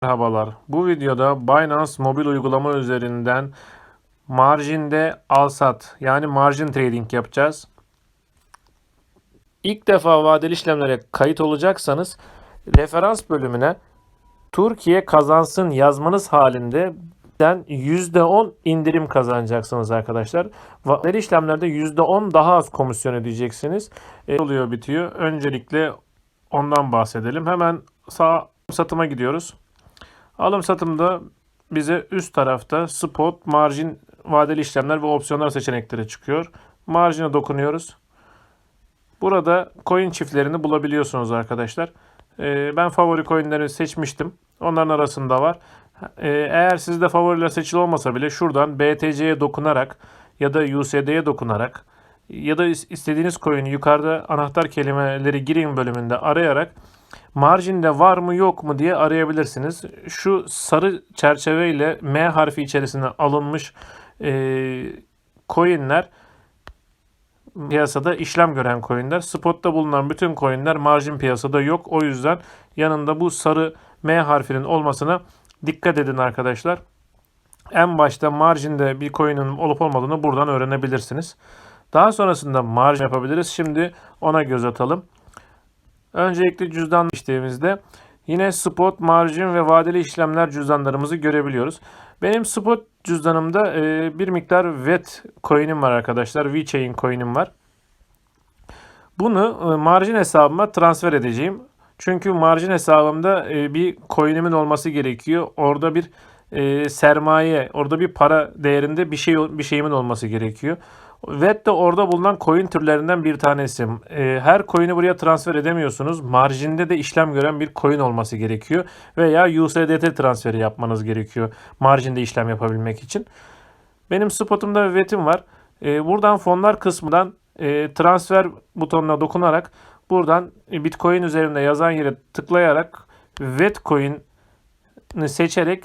Merhabalar. Bu videoda Binance mobil uygulama üzerinden marjinde al-sat yani margin trading yapacağız. İlk defa vadeli işlemlere kayıt olacaksanız referans bölümüne Türkiye kazansın yazmanız halinde %10 indirim kazanacaksınız arkadaşlar. Vadeli işlemlerde %10 daha az komisyon ödeyeceksiniz. Oluyor bitiyor. Öncelikle ondan bahsedelim. Hemen sağ satıma gidiyoruz. Alım satımda bize üst tarafta spot, margin, vadeli işlemler ve opsiyonlar seçenekleri çıkıyor. Marjine dokunuyoruz. Burada coin çiftlerini bulabiliyorsunuz arkadaşlar. Ben favori coinleri seçmiştim. Onların arasında var. Eğer sizde favoriler seçili olmasa bile şuradan BTC'ye dokunarak ya da USD'ye dokunarak ya da istediğiniz coin'i yukarıda anahtar kelimeleri girin bölümünde arayarak marjinde var mı yok mu diye arayabilirsiniz. Şu sarı çerçeveyle M harfi içerisine alınmış coinler piyasada işlem gören coinler. Spotta bulunan bütün coinler marjin piyasada yok. O yüzden yanında bu sarı M harfinin olmasına dikkat edin arkadaşlar. En başta marjinde bir coin'in olup olmadığını buradan öğrenebilirsiniz. Daha sonrasında marjin yapabiliriz. Şimdi ona göz atalım. Öncelikle cüzdan işlemimizde yine spot, marjin ve vadeli işlemler cüzdanlarımızı görebiliyoruz. Benim spot cüzdanımda bir miktar VET coin'im var arkadaşlar. VeChain coin'im var. Bunu marjin hesabıma transfer edeceğim. Çünkü marjin hesabımda bir coin'imin olması gerekiyor. Orada bir sermaye, orada bir para değerinde bir şeyimin olması gerekiyor. VET de orada bulunan coin türlerinden bir tanesi. Her coin'i buraya transfer edemiyorsunuz. Marjinde de işlem gören bir coin olması gerekiyor. Veya USDT transferi yapmanız gerekiyor marjinde işlem yapabilmek için. Benim spotumda VET'im var. Buradan fonlar kısmından transfer butonuna dokunarak buradan Bitcoin üzerinde yazan yere tıklayarak VET coin'i seçerek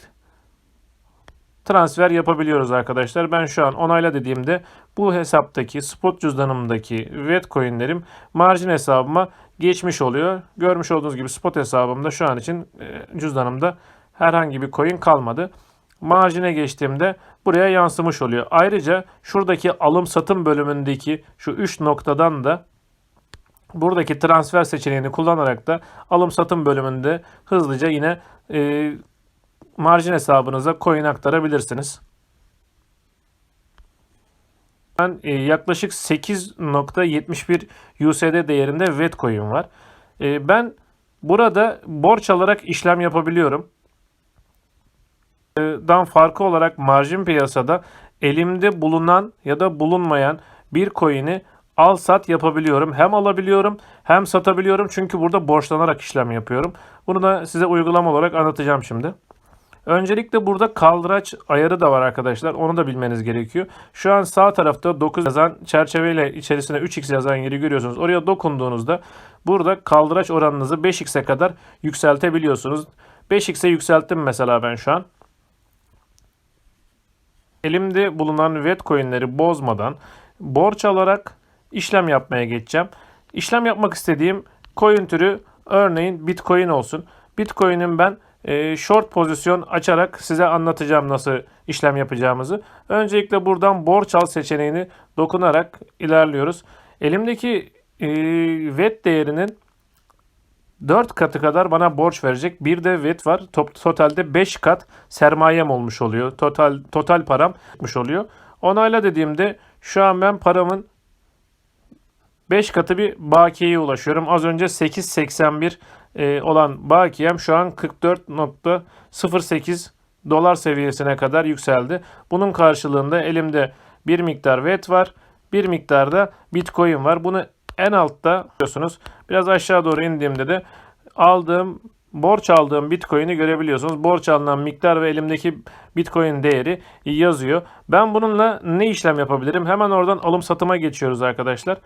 transfer yapabiliyoruz arkadaşlar. Ben şu an onayla dediğimde bu hesaptaki spot cüzdanımdaki VET coinlerim marjin hesabıma geçmiş oluyor. Görmüş olduğunuz gibi spot hesabımda şu an için cüzdanımda herhangi bir coin kalmadı. Marjine geçtiğimde buraya yansımış oluyor. Ayrıca şuradaki alım satım bölümündeki şu 3 noktadan da buradaki transfer seçeneğini kullanarak da alım satım bölümünde hızlıca yine marjin hesabınıza coin aktarabilirsiniz. Ben yaklaşık 8.71 USD değerinde VET coin var. Ben burada borç alarak işlem yapabiliyorum. Dan farkı olarak marjin piyasada elimde bulunan ya da bulunmayan bir coin'i al sat yapabiliyorum. Hem alabiliyorum hem satabiliyorum. Çünkü burada borçlanarak işlem yapıyorum. Bunu da size uygulama olarak anlatacağım şimdi. Öncelikle burada kaldıraç ayarı da var arkadaşlar. Onu da bilmeniz gerekiyor. Şu an sağ tarafta 9 yazan çerçeveyle içerisine 3x yazan yeri görüyorsunuz. Oraya dokunduğunuzda burada kaldıraç oranınızı 5x'e kadar yükseltebiliyorsunuz. 5x'e yükselttim mesela ben şu an. Elimde bulunan VET coinleri bozmadan borç alarak işlem yapmaya geçeceğim. İşlem yapmak istediğim coin türü örneğin Bitcoin olsun. Bitcoin'in ben short pozisyon açarak size anlatacağım nasıl işlem yapacağımızı. Öncelikle buradan borç al seçeneğini dokunarak ilerliyoruz. Elimdeki VET değerinin 4 katı kadar bana borç verecek. Bir de VET var. Totalde 5 kat sermayem olmuş oluyor. Total param olmuş oluyor. Onayla dediğimde şu an ben paramın 5 katı bir bakiyeye ulaşıyorum. Az önce 8.81 olan bakiyem şu an 44.08 dolar seviyesine kadar yükseldi. Bunun karşılığında elimde bir miktar VET var. Bir miktar da Bitcoin var. Bunu en altta görüyorsunuz. Biraz aşağı doğru indiğimde de borç aldığım Bitcoin'i görebiliyorsunuz. Borç alınan miktar ve elimdeki Bitcoin değeri yazıyor. Ben bununla ne işlem yapabilirim? Hemen oradan alım satıma geçiyoruz arkadaşlar.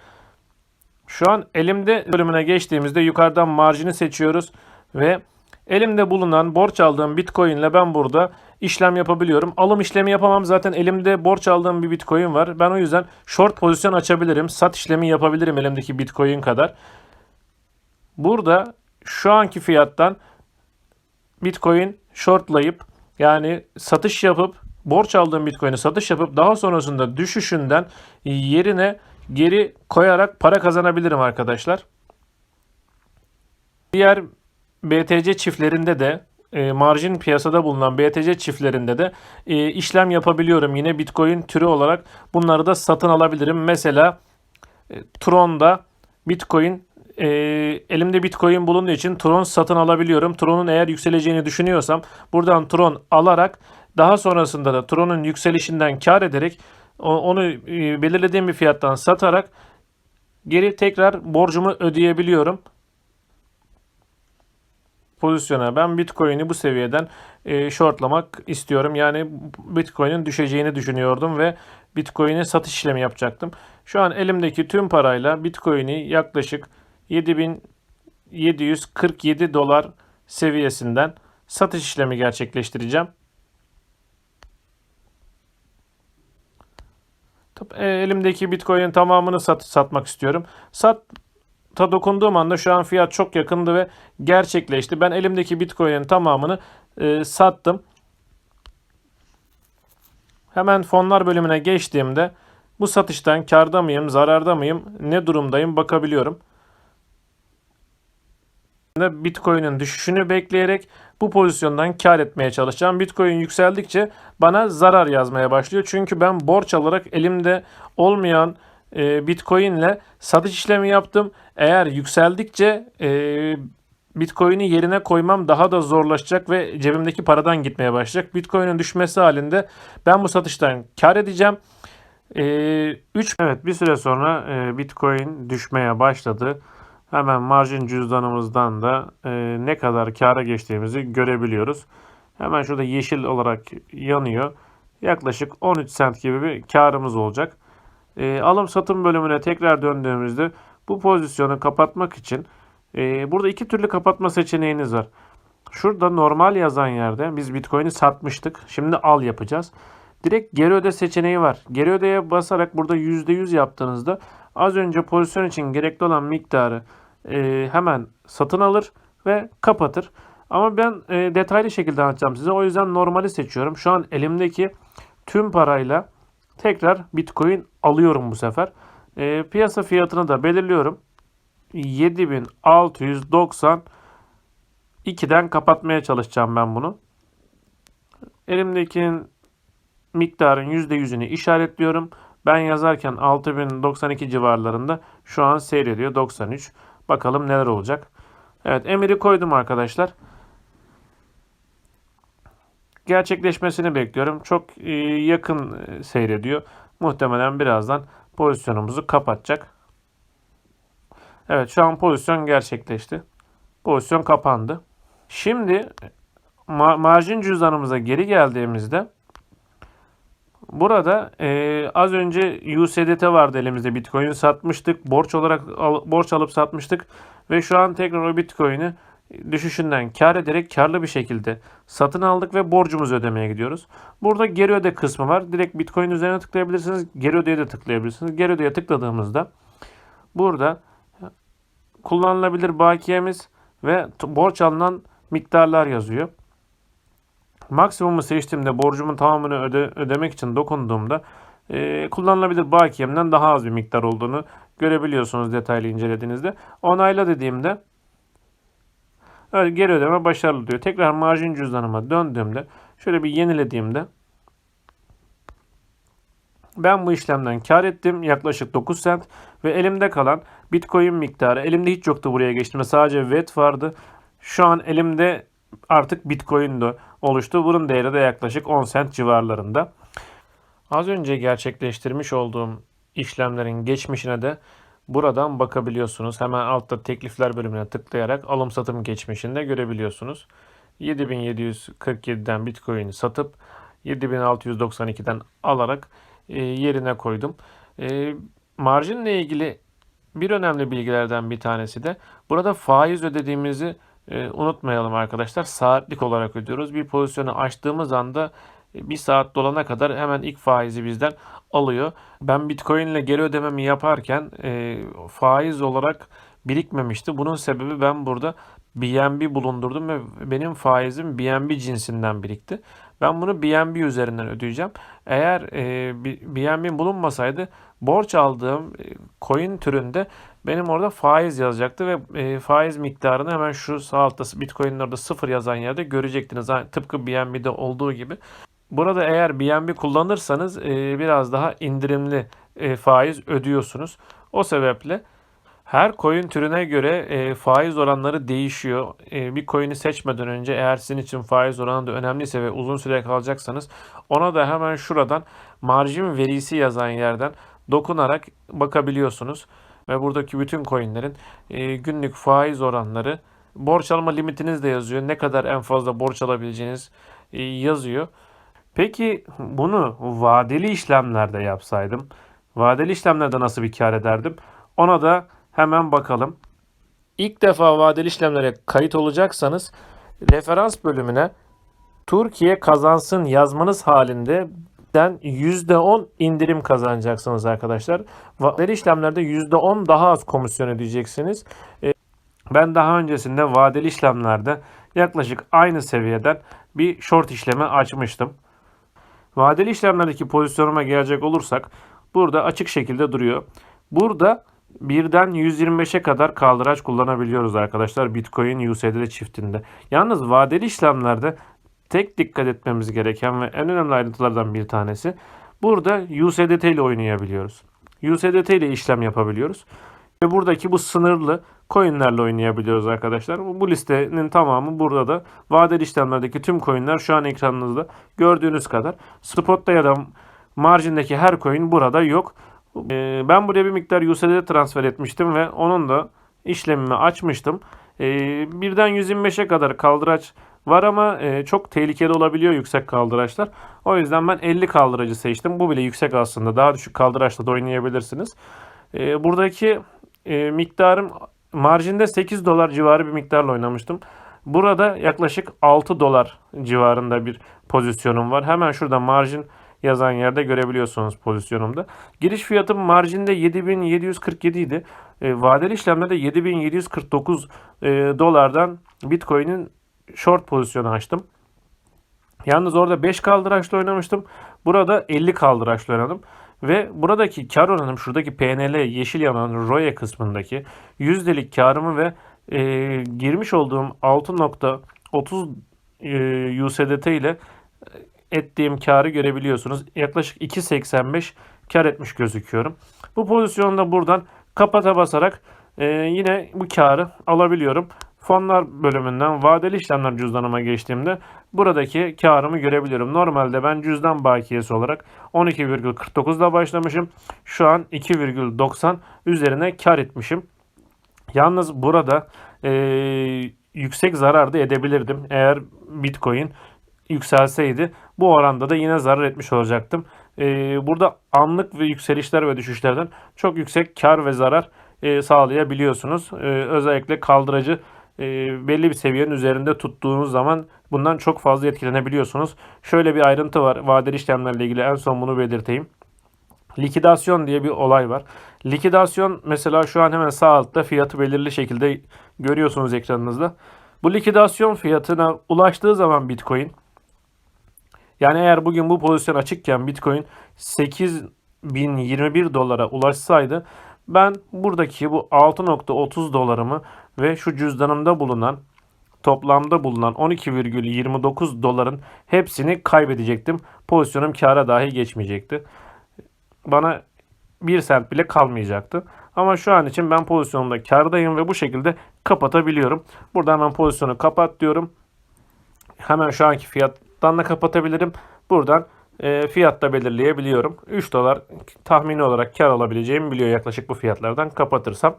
Şu an elimde bölümüne geçtiğimizde yukarıdan marjini seçiyoruz ve elimde bulunan borç aldığım Bitcoin ile ben burada işlem yapabiliyorum. Alım işlemi yapamam. Zaten elimde borç aldığım bir Bitcoin var. Ben o yüzden short pozisyon açabilirim. Sat işlemi yapabilirim elimdeki Bitcoin kadar. Burada şu anki fiyattan Bitcoin shortlayıp, yani satış yapıp, borç aldığım Bitcoin'i satış yapıp daha sonrasında düşüşünden yerine geri koyarak para kazanabilirim arkadaşlar. Diğer BTC çiftlerinde de, marjin piyasada bulunan BTC çiftlerinde de işlem yapabiliyorum. Yine Bitcoin türü olarak bunları da satın alabilirim. Mesela Tron'da Bitcoin, elimde Bitcoin bulunduğu için Tron satın alabiliyorum. Tron'un eğer yükseleceğini düşünüyorsam buradan Tron alarak, daha sonrasında da Tron'un yükselişinden kar ederek onu belirlediğim bir fiyattan satarak geri tekrar borcumu ödeyebiliyorum. Pozisyona ben Bitcoin'i bu seviyeden shortlamak istiyorum. Yani Bitcoin'in düşeceğini düşünüyordum ve Bitcoin'e satış işlemi yapacaktım. Şu an elimdeki tüm parayla Bitcoin'i yaklaşık 7.747 dolar seviyesinden satış işlemi gerçekleştireceğim. Elimdeki Bitcoin'in tamamını satmak istiyorum. Dokunduğum anda şu an fiyat çok yakındı ve gerçekleşti. Ben elimdeki Bitcoin'in tamamını sattım. Hemen fonlar bölümüne geçtiğimde bu satıştan karda mıyım, zararda mıyım, ne durumdayım bakabiliyorum. Bitcoin'in düşüşünü bekleyerek bu pozisyondan kar etmeye çalışacağım. Bitcoin yükseldikçe bana zarar yazmaya başlıyor. Çünkü ben borç alarak elimde olmayan Bitcoin'le satış işlemi yaptım. Eğer yükseldikçe Bitcoin'i yerine koymam daha da zorlaşacak ve cebimdeki paradan gitmeye başlayacak. Bitcoin'in düşmesi halinde ben bu satıştan kar edeceğim. Evet, bir süre sonra Bitcoin düşmeye başladı. Hemen marjin cüzdanımızdan da ne kadar kâra geçtiğimizi görebiliyoruz. Hemen şurada yeşil olarak yanıyor. Yaklaşık 13 sent gibi bir kârımız olacak. Alım satım bölümüne tekrar döndüğümüzde bu pozisyonu kapatmak için burada iki türlü kapatma seçeneğiniz var. Şurada normal yazan yerde biz Bitcoin'i satmıştık. Şimdi al yapacağız. Direkt geri öde seçeneği var. Geri ödeye basarak burada %100 yaptığınızda az önce pozisyon için gerekli olan miktarı hemen satın alır ve kapatır. Ama ben detaylı şekilde anlatacağım size. O yüzden normali seçiyorum. Şu an elimdeki tüm parayla tekrar Bitcoin alıyorum bu sefer. Piyasa fiyatını da belirliyorum. 7.692'den kapatmaya çalışacağım ben bunu. Elimdekinin miktarın %100'ünü işaretliyorum. Ben yazarken 6092 civarlarında, şu an seyrediyor 93. Bakalım neler olacak. Evet, emiri koydum arkadaşlar. Gerçekleşmesini bekliyorum. Çok yakın seyrediyor. Muhtemelen birazdan pozisyonumuzu kapatacak. Evet, şu an pozisyon gerçekleşti. Pozisyon kapandı. Şimdi marjin cüzdanımıza geri geldiğimizde burada az önce USDT vardı elimizde. Bitcoin satmıştık. Borç alıp satmıştık. Ve şu an tekrar o Bitcoin'i düşüşünden kar ederek karlı bir şekilde satın aldık ve borcumuzu ödemeye gidiyoruz. Burada geri öde kısmı var. Direkt Bitcoin üzerine tıklayabilirsiniz. Geri ödeye de tıklayabilirsiniz. Geri ödeye tıkladığımızda burada kullanılabilir bakiyemiz ve borç alınan miktarlar yazıyor. Maksimumu seçtiğimde, borcumun tamamını ödemek için dokunduğumda kullanılabilir bakiyemden daha az bir miktar olduğunu görebiliyorsunuz detaylı incelediğinizde. Onayla dediğimde geri ödeme başarılı diyor. Tekrar marjin cüzdanıma döndüğümde, şöyle bir yenilediğimde ben bu işlemden kar ettim. Yaklaşık 9 sent ve elimde kalan Bitcoin miktarı, elimde hiç yoktu buraya geçtiğimde, sadece VET vardı. Şu an elimde artık Bitcoin de oluştu. Bunun değeri de yaklaşık 10 sent civarlarında. Az önce gerçekleştirmiş olduğum işlemlerin geçmişine de buradan bakabiliyorsunuz. Hemen altta teklifler bölümüne tıklayarak alım satım geçmişini de görebiliyorsunuz. 7747'den Bitcoin'i satıp 7692'den alarak yerine koydum. Marjinle ilgili bir önemli bilgilerden bir tanesi de burada faiz ödediğimizi unutmayalım arkadaşlar. Saatlik olarak ödüyoruz. Bir pozisyonu açtığımız anda bir saat dolana kadar hemen ilk faizi bizden alıyor. Ben Bitcoin ile geri ödememi yaparken faiz olarak birikmemişti. Bunun sebebi, ben burada BNB bulundurdum ve benim faizim BNB cinsinden birikti. Ben bunu BNB üzerinden ödeyeceğim. Eğer BNB bulunmasaydı borç aldığım coin türünde benim orada faiz yazacaktı ve faiz miktarını hemen şu sağ altta Bitcoin'in orada 0 yazan yerde görecektiniz. Tıpkı BNB'de olduğu gibi. Burada eğer BNB kullanırsanız biraz daha indirimli faiz ödüyorsunuz. O sebeple her coin türüne göre faiz oranları değişiyor. Bir coin'i seçmeden önce eğer sizin için faiz oranı da önemliyse ve uzun süre kalacaksanız ona da hemen şuradan marjin verisi yazan yerden dokunarak bakabiliyorsunuz. Ve buradaki bütün coinlerin günlük faiz oranları, borç alma limitiniz de yazıyor. Ne kadar en fazla borç alabileceğiniz yazıyor. Peki bunu vadeli işlemlerde yapsaydım, vadeli işlemlerde nasıl bir kar ederdim? Ona da hemen bakalım. İlk defa vadeli işlemlere kayıt olacaksanız referans bölümüne Türkiye kazansın yazmanız halinde %10 indirim kazanacaksınız arkadaşlar. Vadeli işlemlerde %10 daha az komisyon ödeyeceksiniz. Ben daha öncesinde vadeli işlemlerde yaklaşık aynı seviyeden bir short işlemi açmıştım. Vadeli işlemlerdeki pozisyonuma gelecek olursak burada açık şekilde duruyor. Burada birden 125'e kadar kaldıraç kullanabiliyoruz arkadaşlar Bitcoin USDT çiftinde. Yalnız vadeli işlemlerde tek dikkat etmemiz gereken ve en önemli ayrıntılardan bir tanesi burada USDT ile oynayabiliyoruz. USDT ile işlem yapabiliyoruz. Ve buradaki bu sınırlı coinlerle oynayabiliyoruz arkadaşlar. Bu listenin tamamı burada da. Vadeli işlemlerdeki tüm coinler şu an ekranınızda gördüğünüz kadar. Spot'ta ya da marjindeki her coin burada yok. Ben buraya bir miktar USDT transfer etmiştim ve onun da işlemimi açmıştım. Birden 125'e kadar kaldıraç var ama çok tehlikeli olabiliyor yüksek kaldıraçlar. O yüzden ben 50 kaldıracı seçtim. Bu bile yüksek aslında. Daha düşük kaldıraçla da oynayabilirsiniz. Buradaki miktarım marjinde 8 dolar civarı bir miktarla oynamıştım. Burada yaklaşık 6 dolar civarında bir pozisyonum var. Hemen şurada marjin yazan yerde görebiliyorsunuz pozisyonumda. Giriş fiyatım marjinde 7.747 idi. Vadeli işlemde de 7.749 dolardan Bitcoin'in short pozisyonu açtım. Yalnız orada 5 kaldıraçla oynamıştım. Burada 50 kaldıraçla oynadım. Ve buradaki kar oranım şuradaki PNL yeşil yanan ROE kısmındaki yüzdelik karımı ve girmiş olduğum 6.30 USDT ile ettiğim karı görebiliyorsunuz. Yaklaşık 2.85 kar etmiş gözüküyorum. Bu pozisyonda buradan kapata basarak yine bu karı alabiliyorum. Fonlar bölümünden vadeli işlemler cüzdanıma geçtiğimde buradaki karımı görebiliyorum. Normalde ben cüzdan bakiyesi olarak 12,49'da başlamışım. Şu an 2,90 üzerine kar etmişim. Yalnız burada yüksek zarar da edebilirdim. Eğer Bitcoin yükselseydi bu oranda da yine zarar etmiş olacaktım. Burada anlık ve yükselişler ve düşüşlerden çok yüksek kar ve zarar sağlayabiliyorsunuz. Özellikle kaldıracı belli bir seviyenin üzerinde tuttuğunuz zaman bundan çok fazla etkilenebiliyorsunuz. Şöyle bir ayrıntı var. Vadeli işlemlerle ilgili en son bunu belirteyim. Likidasyon diye bir olay var. Likidasyon mesela şu an hemen sağ altta fiyatı belirli şekilde görüyorsunuz ekranınızda. Bu likidasyon fiyatına ulaştığı zaman Bitcoin, yani eğer bugün bu pozisyon açıkken Bitcoin 8.021 dolara ulaşsaydı ben buradaki bu 6.30 dolarımı ve şu cüzdanımda bulunan toplamda bulunan 12,29 doların hepsini kaybedecektim. Pozisyonum kâra dahi geçmeyecekti. Bana 1 sent bile kalmayacaktı. Ama şu an için ben pozisyonumda kârdayım ve bu şekilde kapatabiliyorum. Burada hemen pozisyonu kapat diyorum. Hemen şu anki fiyattan da kapatabilirim. Buradan fiyatta belirleyebiliyorum. 3 dolar tahmini olarak kar alabileceğimi biliyor yaklaşık bu fiyatlardan kapatırsam.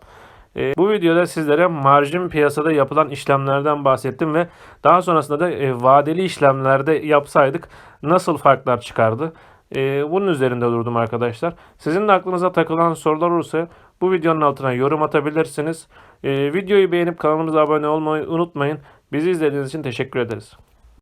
Bu videoda sizlere marjin piyasada yapılan işlemlerden bahsettim ve daha sonrasında da vadeli işlemlerde yapsaydık nasıl farklar çıkardı? Bunun üzerinde durdum arkadaşlar. Sizin de aklınıza takılan sorular olursa bu videonun altına yorum atabilirsiniz. Videoyu beğenip kanalımıza abone olmayı unutmayın. Bizi izlediğiniz için teşekkür ederiz.